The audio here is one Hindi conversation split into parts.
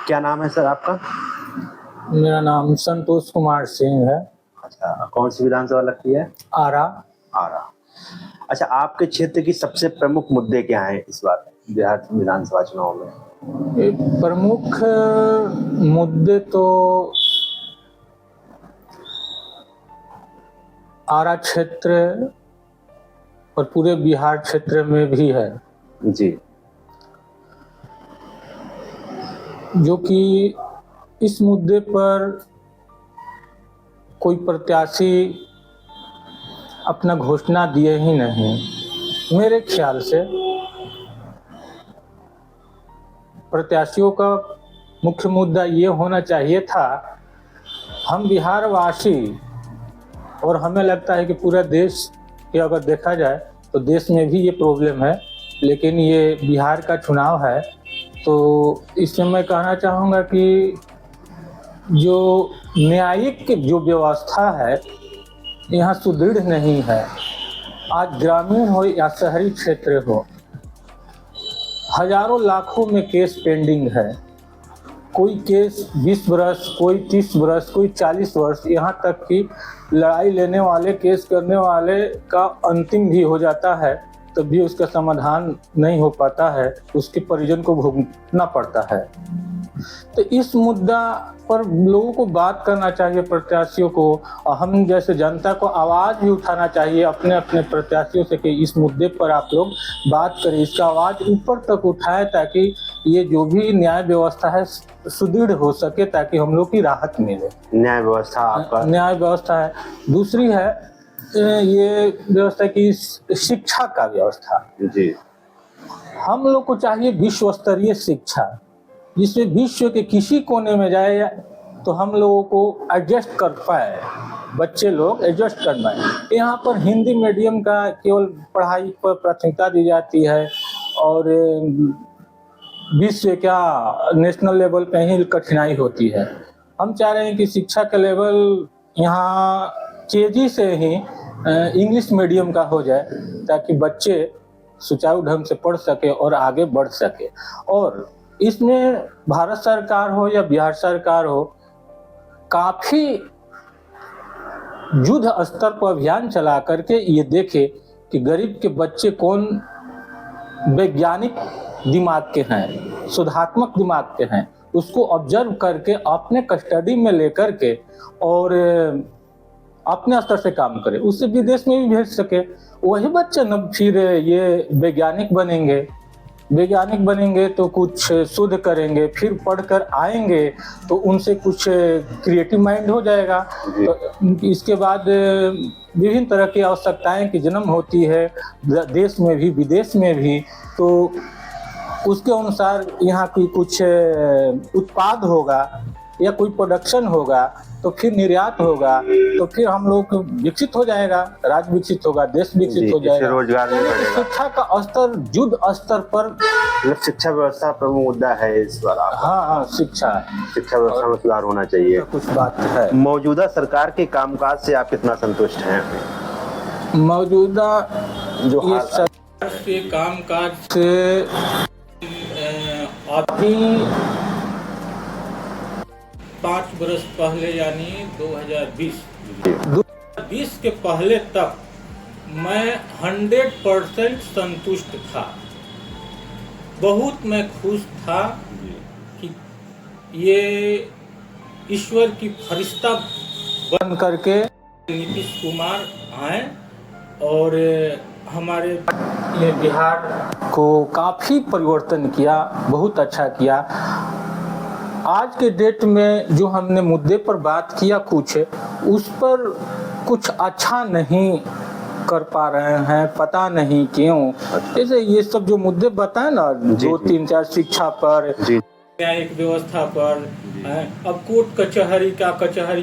क्या नाम है सर आपका? मेरा नाम संतोष कुमार सिंह है। अच्छा, कौन सी विधानसभा लगती है? आरा। आरा। अच्छा, आपके क्षेत्र की सबसे प्रमुख मुद्दे क्या हैं इस बार बिहार विधानसभा चुनाव में? प्रमुख मुद्दे तो आरा क्षेत्र और पूरे बिहार क्षेत्र में भी है, जी, जो कि इस मुद्दे पर कोई प्रत्याशी अपना घोषणा दिए ही नहीं। मेरे ख्याल से प्रत्याशियों का मुख्य मुद्दा ये होना चाहिए था, हम बिहारवासी, और हमें लगता है कि पूरा देश के अगर देखा जाए तो देश में भी ये प्रॉब्लम है, लेकिन ये बिहार का चुनाव है तो इसमें मैं कहना चाहूँगा कि जो न्यायिक जो व्यवस्था है यहाँ सुदृढ़ नहीं है। आज ग्रामीण हो या शहरी क्षेत्र हो, हजारों लाखों में केस पेंडिंग है। कोई केस 20 वर्ष, कोई 30 वर्ष, कोई 40 वर्ष, यहाँ तक कि लड़ाई लेने वाले, केस करने वाले का अंतिम भी हो जाता है तब भी उसका समाधान नहीं हो पाता है, उसके परिजन को भुगतना पड़ता है। तो इस मुद्दा पर लोगों को बात करना चाहिए, प्रत्याशियों को, हम जैसे जनता को आवाज़ भी उठाना चाहिए अपने अपने प्रत्याशियों से कि इस मुद्दे पर आप लोग बात करें, इसका आवाज़ ऊपर तक उठाएं ताकि ये जो भी न्याय व्यवस्था है सुदृढ़ हो सके, ताकि हम लोग की राहत मिले। न्याय व्यवस्था आपका? न्याय व्यवस्था है। दूसरी है ये व्यवस्था की शिक्षा का व्यवस्था। जी, हम लोग को चाहिए विश्व स्तरीय शिक्षा, जिसमें विश्व के किसी कोने में जाए तो हम लोगों को एडजस्ट कर पाए, बच्चे लोग एडजस्ट कर पाए। यहाँ पर हिंदी मीडियम का केवल पढ़ाई पर प्राथमिकता दी जाती है और विश्व क्या नेशनल लेवल पे ही कठिनाई होती है। हम चाह रहे हैं कि शिक्षा का लेवल यहाँ तेजी से ही इंग्लिश मीडियम का हो जाए ताकि बच्चे सुचारू ढंग से पढ़ सके और आगे बढ़ सके। और इसमें भारत सरकार हो या बिहार सरकार हो, काफी युद्ध स्तर पर अभियान चला करके ये देखे कि गरीब के बच्चे कौन वैज्ञानिक दिमाग के हैं, शुद्धात्मक दिमाग के हैं, उसको ऑब्जर्व करके अपने कस्टडी में लेकर के और अपने स्तर से काम करे, उससे विदेश में भी भेज सके। वही बच्चे न फिर ये वैज्ञानिक बनेंगे तो कुछ शोध करेंगे, फिर पढ़कर आएंगे तो उनसे कुछ क्रिएटिव माइंड हो जाएगा। तो इसके बाद विभिन्न तरह की आवश्यकताएं की जन्म होती है देश में भी विदेश में भी, तो उसके अनुसार यहाँ की कुछ उत्पाद होगा या कोई प्रोडक्शन होगा तो फिर निर्यात होगा, तो फिर हम लोग विकसित हो जाएगा, राज्य विकसित होगा, देश विकसित हो जाएगा, रोजगार भी बढ़ेगा। शिक्षा का स्तर युद्ध स्तर पर, शिक्षा व्यवस्था प्रमुख मुद्दा है इस बार। हाँ, शिक्षा व्यवस्था में सुधार होना चाहिए। कुछ बात है। मौजूदा सरकार के कामकाज से आप कितना संतुष्ट हैं? मौजूदा जो ये सरकार के कामकाज से अभी 5 बरस पहले यानी 2020 के पहले तक मैं 100% संतुष्ट था। बहुत मैं खुश था कि ये ईश्वर की फरिश्ता बन करके नीतीश कुमार आए और हमारे ये बिहार को काफ़ी परिवर्तन किया, बहुत अच्छा किया। आज के डेट में जो हमने मुद्दे पर बात किया कुछ, उस पर कुछ अच्छा नहीं कर पा रहे हैं, पता नहीं क्यों। जैसे ये सब जो मुद्दे बताए ना, 2 3 4 शिक्षा पर, न्यायिक व्यवस्था पर, हैं। अब कोर्ट कचहरी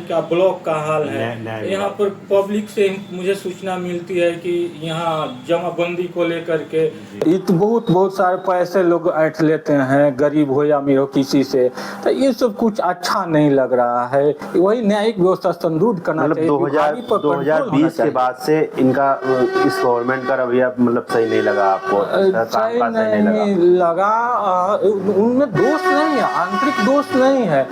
का ब्लॉक का हाल है। यहाँ पर पब्लिक से मुझे सूचना मिलती है कि यहाँ जमाबंदी को लेकर के बहुत सारे पैसे लोग ऐंठ लेते हैं, गरीब हो या अमीर हो किसी से। तो ये सब कुछ अच्छा नहीं लग रहा है। वही न्यायिक व्यवस्था सुदृढ़ करना चाहिए। 2020 के बाद से इनका इस गवर्नमेंट का रवैया मतलब सही नहीं लगा आपको? सही नहीं लगा। उनमें दोष नहीं है, आंतरिक दोष नहीं है,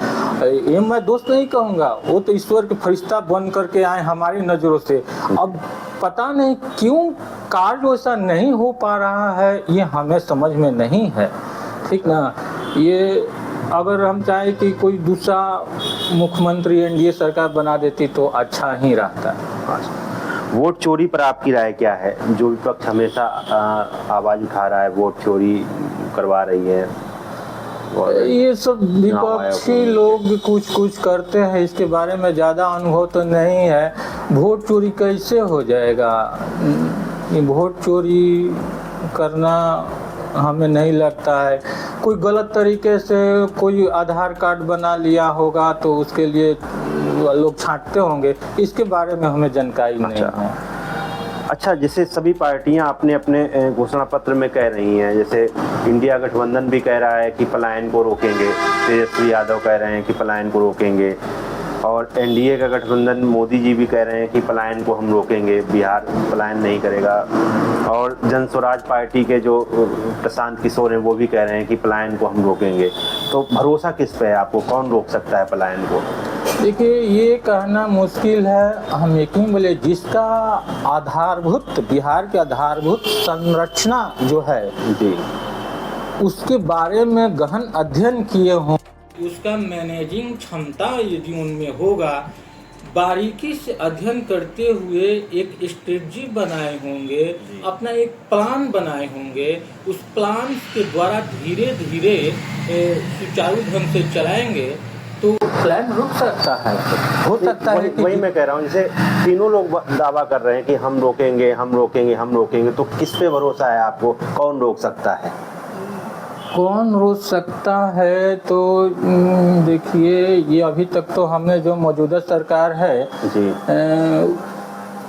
ये मैं दोष नहीं कहूँगा। वो तो ईश्वर के फरिश्ता बन करके आए हमारी नज़रों से। अब पता नहीं क्यों कार्य वैसा नहीं हो पा रहा है, ये हमें समझ में नहीं है। ठीक ना, ये अगर हम चाहें कि कोई दूसरा मुख्यमंत्री एनडीए सरकार बना देती तो अच्छा ही रहता। वोट चोरी पर आपकी राय क्या है? जो विपक्ष हमेशा आवाज उठा रहा है, वोट चोरी करवा रही है, ये सब विपक्षी लोग कुछ करते हैं, इसके बारे में ज़्यादा अनुभव तो नहीं है। वोट चोरी कैसे हो जाएगा? ये वोट चोरी करना हमें नहीं लगता है। कोई गलत तरीके से कोई आधार कार्ड बना लिया होगा तो उसके लिए लोग छांटते होंगे, इसके बारे में हमें जानकारी नहीं है। अच्छा, जैसे सभी पार्टियां अपने अपने घोषणा पत्र में कह रही हैं, जैसे इंडिया गठबंधन भी कह रहा है कि पलायन को रोकेंगे, तेजस्वी यादव कह रहे हैं कि पलायन को रोकेंगे, और एनडीए का गठबंधन मोदी जी भी कह रहे हैं कि पलायन को हम रोकेंगे, बिहार पलायन नहीं करेगा, और जन स्वराज पार्टी के जो प्रशांत किशोर हैं वो भी कह रहे हैं कि पलायन को हम रोकेंगे। तो भरोसा किस पे है आपको? कौन रोक सकता है पलायन को? देखिए, ये कहना मुश्किल है। हम यकीन बोले, जिसका आधारभूत बिहार के आधारभूत संरचना जो है जी, उसके बारे में गहन अध्ययन किए हों, उसका मैनेजिंग क्षमता यदि उनमें होगा, बारीकी से अध्ययन करते हुए एक स्ट्रेटजी बनाए होंगे, अपना एक प्लान बनाए होंगे, उस प्लान के द्वारा धीरे धीरे सुचारू ढंग से चलाएंगे तो प्लान रुक सकता है। हो सकता है कि वही मैं कह रहा हूँ, जैसे तीनों लोग दावा कर रहे हैं कि हम रोकेंगे, हम रोकेंगे, हम रोकेंगे, तो किस पे भरोसा है आपको? कौन रोक सकता है? कौन रोक सकता है? तो देखिए, ये अभी तक तो हमने जो मौजूदा सरकार है जी,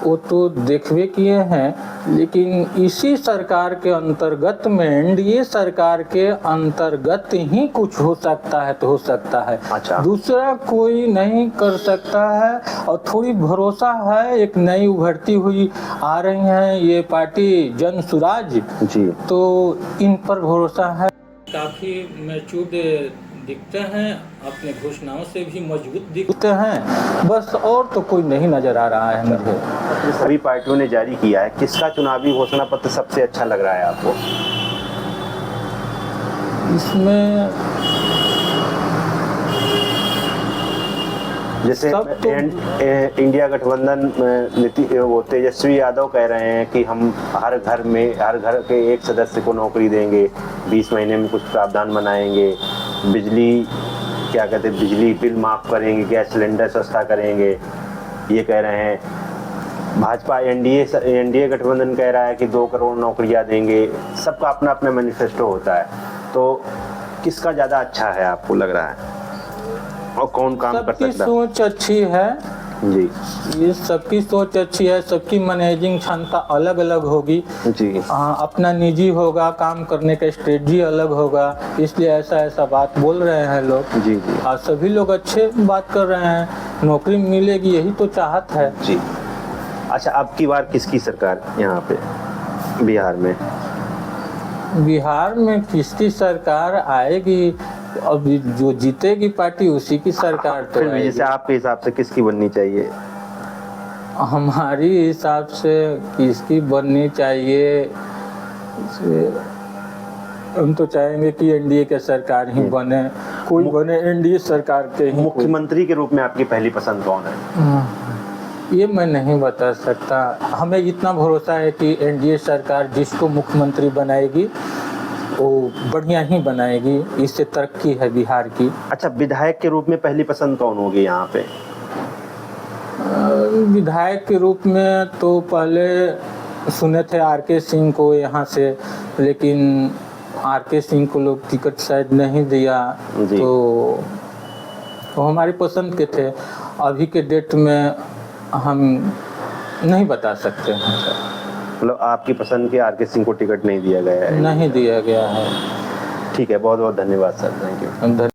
वो तो देखबे किए हैं, लेकिन इसी सरकार के अंतर्गत में, एनडीए सरकार के अंतर्गत ही कुछ हो सकता है तो हो सकता है। अच्छा। दूसरा कोई नहीं कर सकता है। और थोड़ी भरोसा है, एक नई उभरती हुई आ रही है ये पार्टी जन स्वराज जी, तो इन पर भरोसा है। काफ़ी मैच्योर्ड दिखते हैं, अपने घोषणाओं से भी मजबूत दिखते हैं, बस और तो कोई नहीं नजर आ रहा है मुझे। सभी पार्टियों ने जारी किया है, किसका चुनावी घोषणा पत्र सबसे अच्छा लग रहा है आपको? इसमें जैसे इंडिया गठबंधन वो तेजस्वी यादव कह रहे हैं कि हम हर घर के एक सदस्य को नौकरी देंगे, 20 महीने में कुछ प्रावधान बनाएंगे, बिजली क्या कहते हैं, बिजली बिल माफ़ करेंगे, गैस सिलेंडर सस्ता करेंगे, ये कह रहे हैं। भाजपा एनडीए गठबंधन कह रहा है कि 2 करोड़ नौकरियां देंगे। सबका अपना अपना मैनिफेस्टो होता है, तो किसका ज़्यादा अच्छा है आपको लग रहा है, और कौन काम कर सकता है? सबकी सोच अच्छी है जी, ये सबकी सोच अच्छी है, सबकी मैनेजिंग क्षमता अलग अलग होगी जी, अपना निजी होगा, काम करने का स्ट्रेटजी अलग होगा, इसलिए ऐसा बात बोल रहे हैं लोग। जी, जी, और सभी लोग अच्छे बात कर रहे हैं, नौकरी मिलेगी यही तो चाहत है। जी। अच्छा, अब की बार किसकी सरकार यहाँ पे बिहार में? बिहार में किसकी सरकार आएगी? अब जो जीतेगी पार्टी उसी की सरकार तो फिर आएगी। जैसे आपके हिसाब से किसकी बननी चाहिए? हमारी हिसाब से किसकी बननी चाहिए, हम तो चाहेंगे कि एनडीए के सरकार ही बने, कोई बने एनडीए सरकार के ही। मुख्यमंत्री के रूप में आपकी पहली पसंद कौन है? ये मैं नहीं बता सकता। हमें इतना भरोसा है कि एनडीए सरकार जिसको मुख्यमंत्री बनाएगी वो बढ़िया ही बनाएगी, इससे तरक्की है बिहार की। अच्छा, विधायक के रूप में पहली पसंद कौन होगी यहाँ पे? विधायक के रूप में तो पहले सुने थे आरके सिंह को यहाँ से, लेकिन आरके सिंह को लोग टिकट शायद नहीं दिया, तो वो हमारी पसंद के थे। अभी के डेट में हम नहीं बता सकते हैं सर। मतलब आपकी पसंद के आर के सिंह को टिकट नहीं दिया गया है? नहीं दिया गया है। ठीक है, बहुत बहुत धन्यवाद सर, थैंक यू।